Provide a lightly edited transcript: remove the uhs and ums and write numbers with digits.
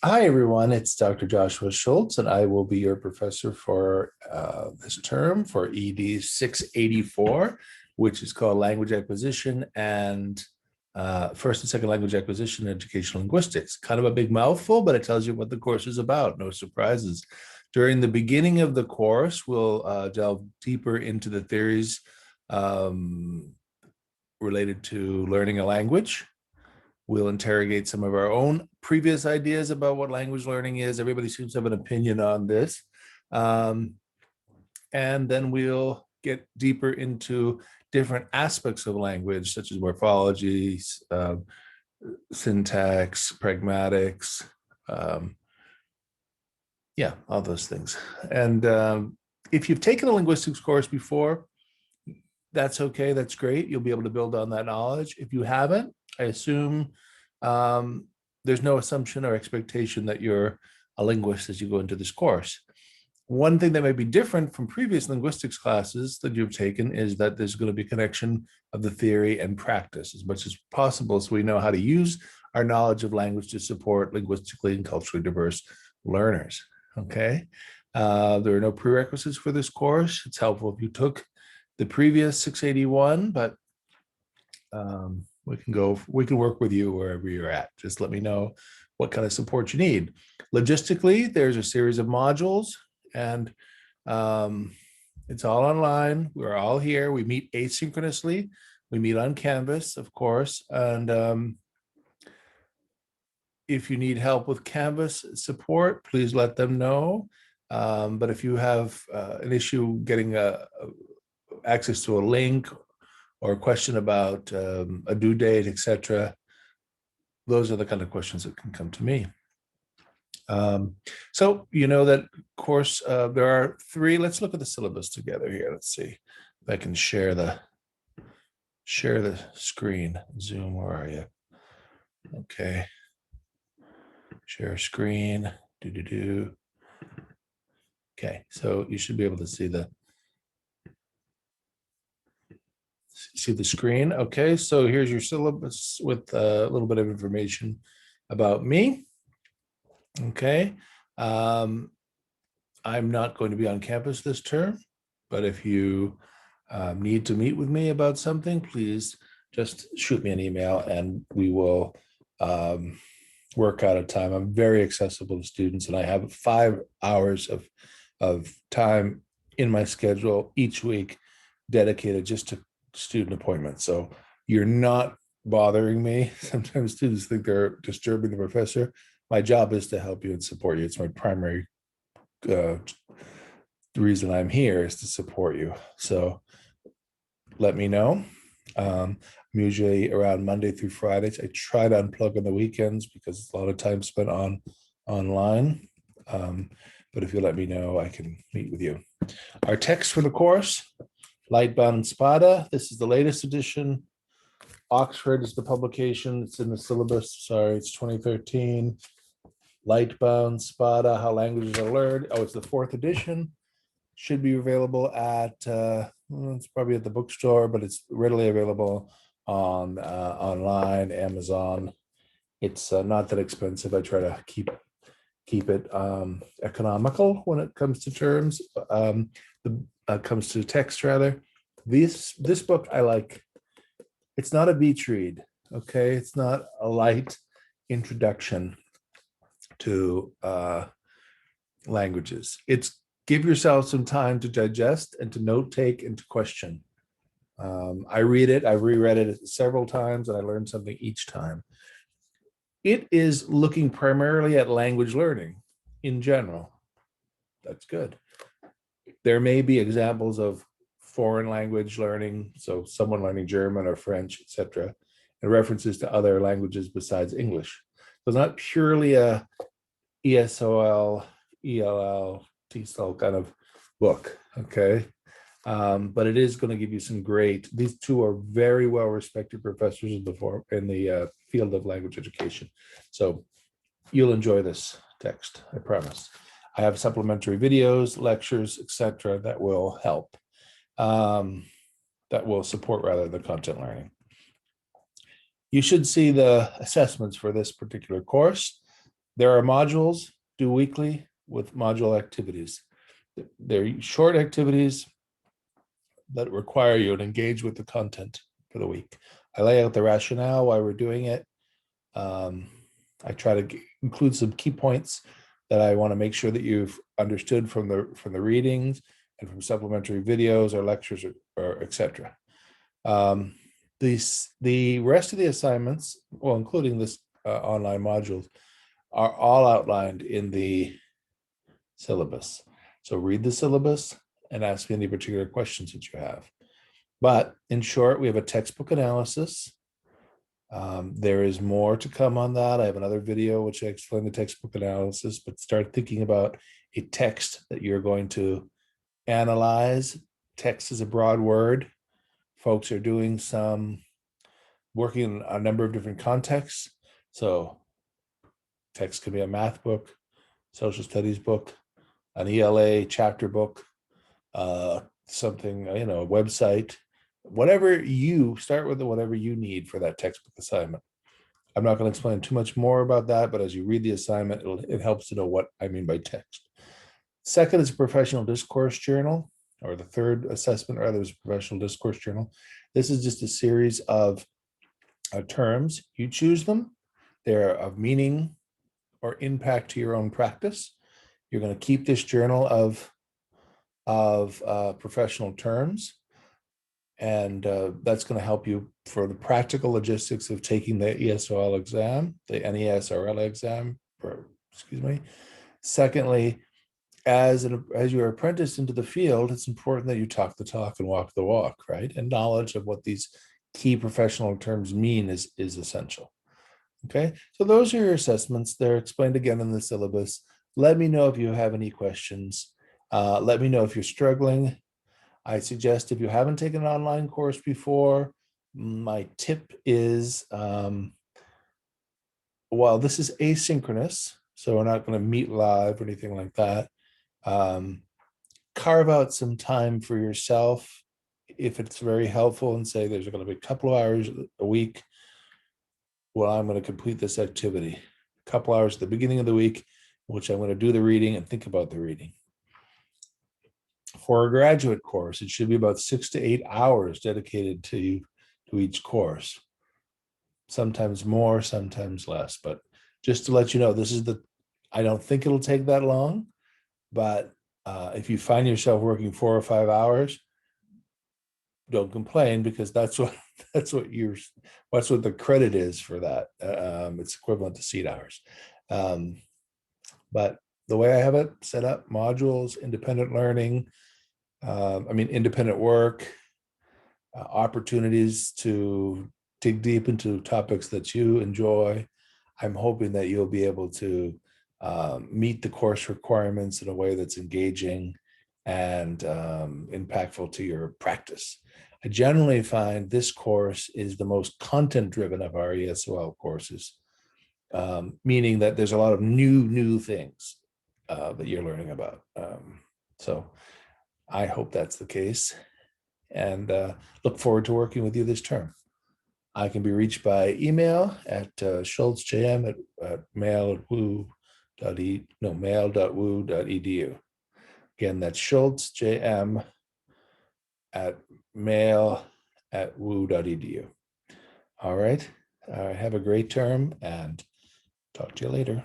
Hi, everyone. It's Dr. Joshua Schultz, and I will be your professor for this term for ED 684, which is called Language Acquisition and First and Second Language Acquisition and Educational Linguistics. Kind of a big mouthful, but it tells you what the course is about. No surprises. During the beginning of the course, we'll delve deeper into the theories related to learning a language. We'll interrogate some of our own previous ideas about what language learning is. Everybody seems to have an opinion on this. And then we'll get deeper into different aspects of language, such as morphology, syntax, pragmatics, yeah, all those things. And if you've taken a linguistics course before, that's okay. That's great. You'll be able to build on that knowledge. If you haven't, I assume there's no assumption or expectation that you're a linguist as you go into this course. One thing that may be different from previous linguistics classes that you've taken is that there's going to be a connection of the theory and practice as much as possible, so we know how to use our knowledge of language to support linguistically and culturally diverse learners. Okay. There are no prerequisites for this course. It's helpful if you took the previous 681, but we can work with you wherever you're at. Just let me know what kind of support you need. Logistically, there's a series of modules, and it's all online. We're all here. We meet asynchronously. We meet on Canvas, of course. And if you need help with Canvas support, please let them know. But if you have an issue getting access to a link or a question about a due date, etc., those are the kind of questions that can come to me. So you know that course, there are three. Let's look at the syllabus together here. Let's see if I can share the screen. Zoom, where are you? Okay. Share screen. Okay, so you should be able to see the screen. Okay, so here's your syllabus with a little bit of information about me. Okay. I'm not going to be on campus this term, but if you need to meet with me about something, please just shoot me an email and we will work out a time. I'm very accessible to students, and I have 5 hours of time in my schedule each week dedicated just to student appointments. So you're not bothering me. Sometimes students think they're disturbing the professor. My job is to help you and support you. It's my primary the reason I'm here is to support you. So let me know. I'm usually around Monday through Fridays. I try to unplug on the weekends because it's a lot of time spent online. But if you let me know, I can meet with you. Our text for the course, Lightbound and Spada. This is the latest edition. Oxford is the publication. It's in the syllabus. Sorry, it's 2013. Lightbound, Spada, How Languages Are Learned. Oh, it's the 4th edition. Should be available at, it's probably at the bookstore, but it's readily available on online, Amazon. It's not that expensive. I try to keep it economical when it comes to terms, comes to text rather. This book I like. It's not a beach read, okay? It's not a light introduction to languages. It's give yourself some time to digest and to note take and to question. I read it, I've reread it several times, and I learned something each time. It is looking primarily at language learning in general. That's good. There may be examples of foreign language learning, so someone learning German or French, etc., and references to other languages besides English. So it's not purely a ESOL, ELL, TESOL kind of book, okay? But it is going to give you some great, these two are very well-respected professors in the field of language education. So you'll enjoy this text, I promise. I have supplementary videos, lectures, etc., that will help, that will support rather the content learning. You should see the assessments for this particular course. There are modules due weekly with module activities. They're short activities that require you to engage with the content for the week. I lay out the rationale why we're doing it. I try to include some key points that I want to make sure that you've understood from the readings and from supplementary videos or lectures or etc. The rest of the assignments, well, including this online modules, are all outlined in the syllabus. So read the syllabus and ask any particular questions that you have. But in short, we have a textbook analysis. There is more to come on that. I have another video which I explain the textbook analysis, but start thinking about a text that you're going to analyze. Text is a broad word. Folks are doing some working in a number of different contexts. So text could be a math book, social studies book, an ELA chapter book, something, a website, whatever you start with, whatever you need for that textbook assignment. I'm not going to explain too much more about that, but as you read the assignment, it helps to know what I mean by text. Second is a professional discourse journal, or the third assessment rather is a professional discourse journal. This is just a series of terms. You choose them. They're of meaning or impact to your own practice. You're going to keep this journal of professional terms, and that's going to help you for the practical logistics of taking the ESOL exam, the NESRL exam, excuse me. Secondly, as you're apprenticed into the field, it's important that you talk the talk and walk the walk, right? And knowledge of what these key professional terms mean is essential. Okay, so those are your assessments. They're explained again in the syllabus. Let me know if you have any questions. Let me know if you're struggling. I suggest if you haven't taken an online course before, my tip is, while this is asynchronous, so we're not going to meet live or anything like that, carve out some time for yourself if it's very helpful, and say there's going to be a couple of hours a week. Well, I'm going to complete this activity. A couple hours at the beginning of the week, which I'm going to do the reading and think about the reading. For a graduate course, it should be about 6 to 8 hours dedicated to each course. Sometimes more, sometimes less. But just to let you know, I don't think it'll take that long, but if you find yourself working 4 or 5 hours, don't complain, because that's what the credit is for that. It's equivalent to seat hours. But the way I have it set up, modules, independent learning, independent work, opportunities to dig deep into topics that you enjoy. I'm hoping that you'll be able to meet the course requirements in a way that's engaging and impactful to your practice. I generally find this course is the most content-driven of our ESOL courses, meaning that there's a lot of new things that you're learning about. So I hope that's the case, and look forward to working with you this term. I can be reached by email at schultzjm at mail.woo.edu. Again, that's schultzjm at mail@woo.edu. All right. Have a great term, and talk to you later.